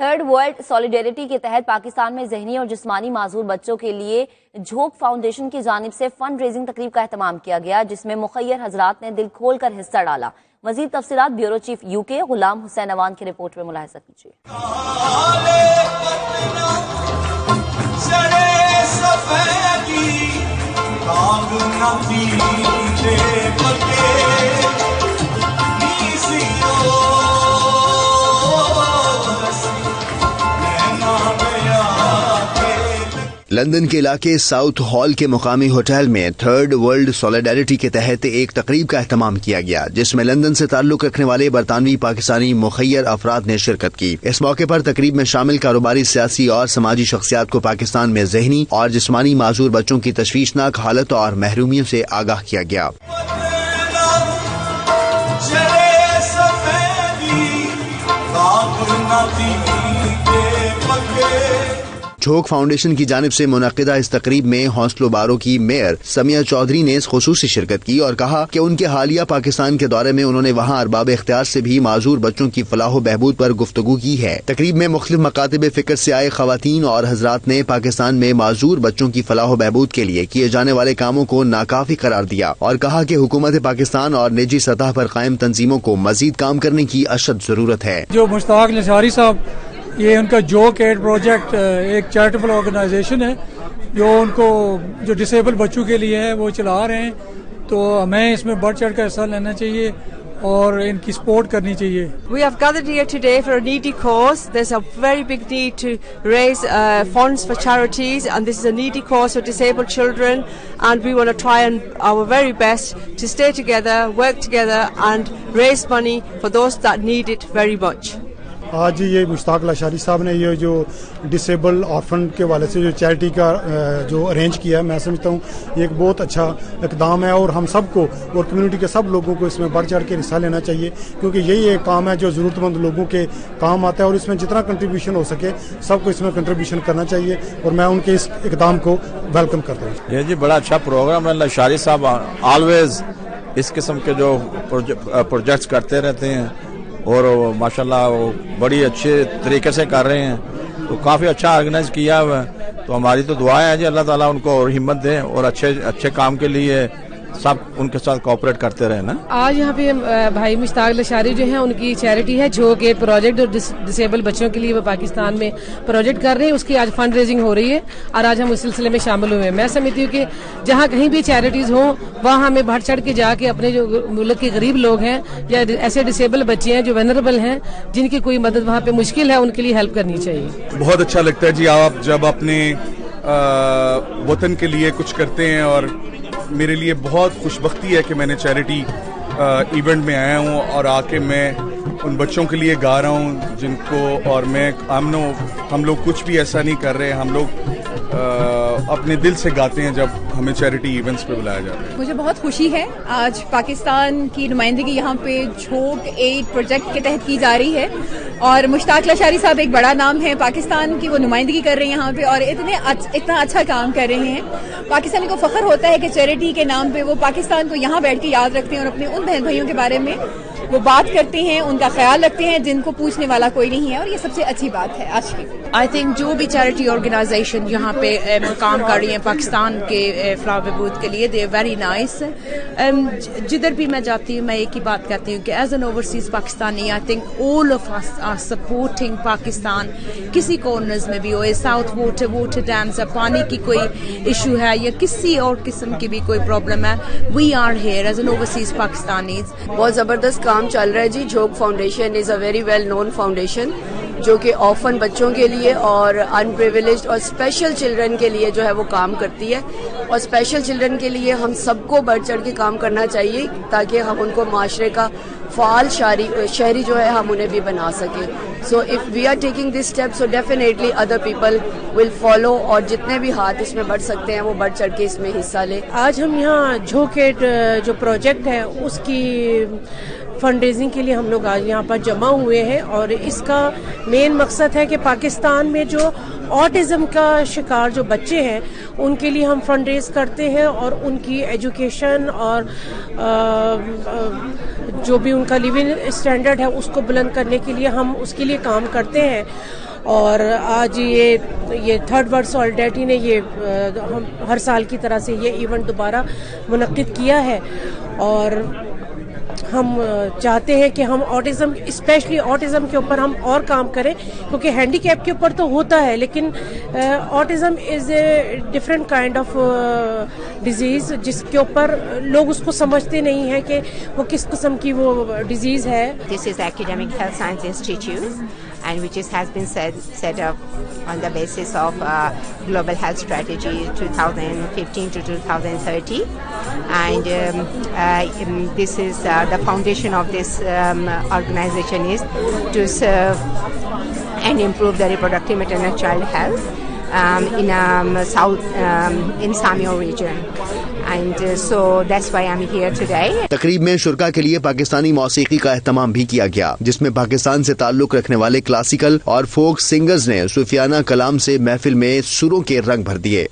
Third world solidarity کے تحت پاکستان میں ذہنی اور جسمانی معذور بچوں کے لیے جھوک فاؤنڈیشن کی جانب سے فنڈ ریزنگ تقریب کا اہتمام کیا گیا، جس میں مخیر حضرات نے دل کھول کر حصہ ڈالا۔ مزید تفصیلات بیورو چیف UK غلام حسین اوان کی رپورٹ میں ملاحظہ کیجیے۔ لندن کے علاقے ساؤتھ ہال کے مقامی ہوٹل میں تھرڈ ورلڈ سالیڈیرٹی کے تحت ایک تقریب کا اہتمام کیا گیا، جس میں لندن سے تعلق رکھنے والے برطانوی پاکستانی مخیر افراد نے شرکت کی۔ اس موقع پر تقریب میں شامل کاروباری، سیاسی اور سماجی شخصیات کو پاکستان میں ذہنی اور جسمانی معذور بچوں کی تشویشناک حالت اور محرومیوں سے آگاہ کیا گیا۔ جھوک فاؤنڈیشن کی جانب سے منعقدہ اس تقریب میں حوصلوں باروں کی میئر سمیہ چودھری نے خصوصی شرکت کی اور کہا کہ ان کے حالیہ پاکستان کے دورے میں انہوں نے وہاں ارباب اختیار سے بھی معذور بچوں کی فلاح و بہبود پر گفتگو کی ہے۔ تقریب میں مختلف مکاتب فکر سے آئے خواتین اور حضرات نے پاکستان میں معذور بچوں کی فلاح و بہبود کے لیے کیے جانے والے کاموں کو ناکافی قرار دیا اور کہا کہ حکومت پاکستان اور نجی سطح پر قائم تنظیموں کو مزید کام کرنے کی اشد ضرورت ہے۔ جو مشتاق لشاری صاحب، یہ ان کا جھوک ایڈ پروجیکٹ ایک چیریٹیبل آرگنائزیشن ہے جو ان کو جو ڈسیبل بچوں کے لیے ہے وہ چلا رہے ہیں، تو ہمیں اس میں بڑھ چڑھ کر حصہ لینا چاہیے اور ان کی سپورٹ کرنی چاہیے۔ We have gathered here today for a needy cause. There's a very big need to raise funds for charities, and this is a needy cause for disabled children, and we want to try and our very best to stay together, work together and raise money for those that need it very much. آج یہ مشتاق لشاری صاحب نے یہ جو disable orphan کے والے سے جو چیریٹی کا جو ارینج کیا ہے، میں سمجھتا ہوں یہ ایک بہت اچھا اقدام ہے اور ہم سب کو اور کمیونٹی کے سب لوگوں کو اس میں بڑھ چڑھ کے حصہ لینا چاہیے، کیونکہ یہی ایک کام ہے جو ضرورت مند لوگوں کے کام آتا ہے اور اس میں جتنا کنٹریبیوشن ہو سکے سب کو اس میں کنٹریبیوشن کرنا چاہیے اور میں ان کے اس اقدام کو ویلکم کرتا ہوں۔ یہ جی بڑا اچھا پروگرام ہے۔ لشاری صاحب آلویز اس قسم کے جو پروجیکٹس کرتے رہتے ہیں اور ماشاءاللہ وہ بڑی اچھے طریقے سے کر رہے ہیں، تو کافی اچھا آرگنائز کیا ہوا ہے، تو ہماری تو دعا ہے جی اللہ تعالیٰ ان کو اور ہمت دیں اور اچھے کام کے لیے سب ان کے ساتھ کوآپریٹ کرتے رہے نا۔ آج یہاں پہ بھائی مشتاق لشاری جو ہیں ان کی چیریٹی ہے جھوک ایڈ پروجیکٹ اور ڈسیبل بچوں کے لیے وہ پاکستان میں پروجیکٹ کر رہے ہیں، اس کی آج فنڈ ریزنگ ہو رہی ہے اور آج ہم اس سلسلے میں شامل ہوئے ہیں۔ میں سمجھتی ہوں کہ جہاں کہیں بھی چیریٹیز ہوں وہاں ہمیں بڑھ چڑھ کے جا کے اپنے جو ملک کے غریب لوگ ہیں یا ایسے ڈسیبل بچے ہیں جو وینریبل ہیں جن کی کوئی مدد وہاں پہ مشکل ہے ان کے لیے ہیلپ کرنی چاہیے۔ بہت اچھا لگتا ہے جی آپ جب اپنے وطن کے لیے کچھ کرتے ہیں، اور میرے لیے بہت خوش بختی ہے کہ میں نے چیریٹی ایونٹ میں آیا ہوں اور آ کے میں ان بچوں کے لیے گا رہا ہوں جن کو، اور ہم لوگ کچھ بھی ایسا نہیں کر رہے، ہم لوگ اپنے دل سے گاتے ہیں جب ہمیں چیریٹی ایونٹس پہ بلایا جاتا ہے۔ مجھے بہت خوشی ہے آج پاکستان کی نمائندگی یہاں پہ جھوک ایڈ پروجیکٹ کے تحت کی جا رہی ہے، اور مشتاق لشاری صاحب ایک بڑا نام ہے پاکستان کی، وہ نمائندگی کر رہے ہیں یہاں پہ اور اتنا اچھا کام کر رہے ہیں۔ پاکستانی کو فخر ہوتا ہے کہ چیریٹی کے نام پہ وہ پاکستان کو یہاں بیٹھ کے یاد رکھتے ہیں اور اپنے ان بہن بھائیوں کے بارے میں وہ بات کرتے ہیں، ان کا خیال رکھتے ہیں جن کو پوچھنے والا کوئی نہیں ہے، اور یہ سب سے اچھی بات ہے آج کی۔ آئی تھنک جو بھی چیریٹی آرگنائزیشن یہاں پہ کام کر رہی ہیں پاکستان کے فلاح و بہبود کے لیے، دے ویری نائس۔ جدھر بھی میں جاتی ہوں میں ایک ہی بات کہتی ہوں کہ as an overseas Pakistani I think all of us are supporting Pakistan, کسی کارنرز میں بھی ہو، ساؤتھ واٹر ڈیمز ہے، پانی کی کوئی ایشو ہے یا کسی اور قسم کی بھی کوئی پرابلم ہے، we are here as an overseas Pakistanis. بہت زبردست کام چل رہا ہے جی۔ Jhok foundation is a very well known foundation جو کہ آفن بچوں کے لیے اور ان پریویلیجڈ اور اسپیشل چلڈرن کے لیے جو ہے وہ کام کرتی ہے، اور اسپیشل چلڈرن کے لیے ہم سب کو بڑھ چڑھ کے کام کرنا چاہیے تاکہ ہم ان کو معاشرے کا فعال شہری جو ہے ہم انہیں بھی بنا سکیں۔ So if we are taking this step so definitely other people will follow, اور جتنے بھی ہاتھ اس میں بڑھ سکتے ہیں وہ بڑھ چڑھ کے اس میں حصہ لیں۔ آج ہم یہاں جھوک ایڈ جو پروجیکٹ ہے اس کی فنڈ ریزنگ کے لیے ہم لوگ آج یہاں پر جمع ہوئے ہیں، اور اس کا مین مقصد ہے کہ پاکستان میں جو آٹزم کا شکار جو بچے ہیں ان کے لیے ہم فنڈ ریز کرتے ہیں اور ان کی ایجوکیشن اور جو بھی ان کا لیونگ اسٹینڈرڈ ہے اس کو بلند کرنے کے لیے ہم اس کے لیے کام کرتے ہیں۔ اور آج یہ تھرڈ ورلڈ سالیڈیرٹی نے ہم ہر سال کی طرح سے یہ ایونٹ دوبارہ منعقد کیا ہے، اور ہم چاہتے ہیں کہ ہم آٹزم، اسپیشلی آٹزم کے اوپر ہم اور کام کریں، کیونکہ ہینڈی کیپ کے اوپر تو ہوتا ہے، لیکن autism is a different kind of disease جس کے اوپر لوگ اس کو سمجھتے نہیں ہیں کہ وہ کس قسم کی وہ ڈیزیز ہے۔ This is Academic Health Science Institute, and which has been set up on the basis of Global Health Strategy 2015 to 2030, and this is the foundation of this organization is to serve and improve the reproductive maternal child health in South in Samio region. And so that's why I'm here today. تقریب میں شرکا کے لیے پاکستانی موسیقی کا اہتمام بھی کیا گیا، جس میں پاکستان سے تعلق رکھنے والے کلاسیکل اور فوک سنگرز نے صوفیانہ کلام سے محفل میں سروں کے رنگ بھر دیے۔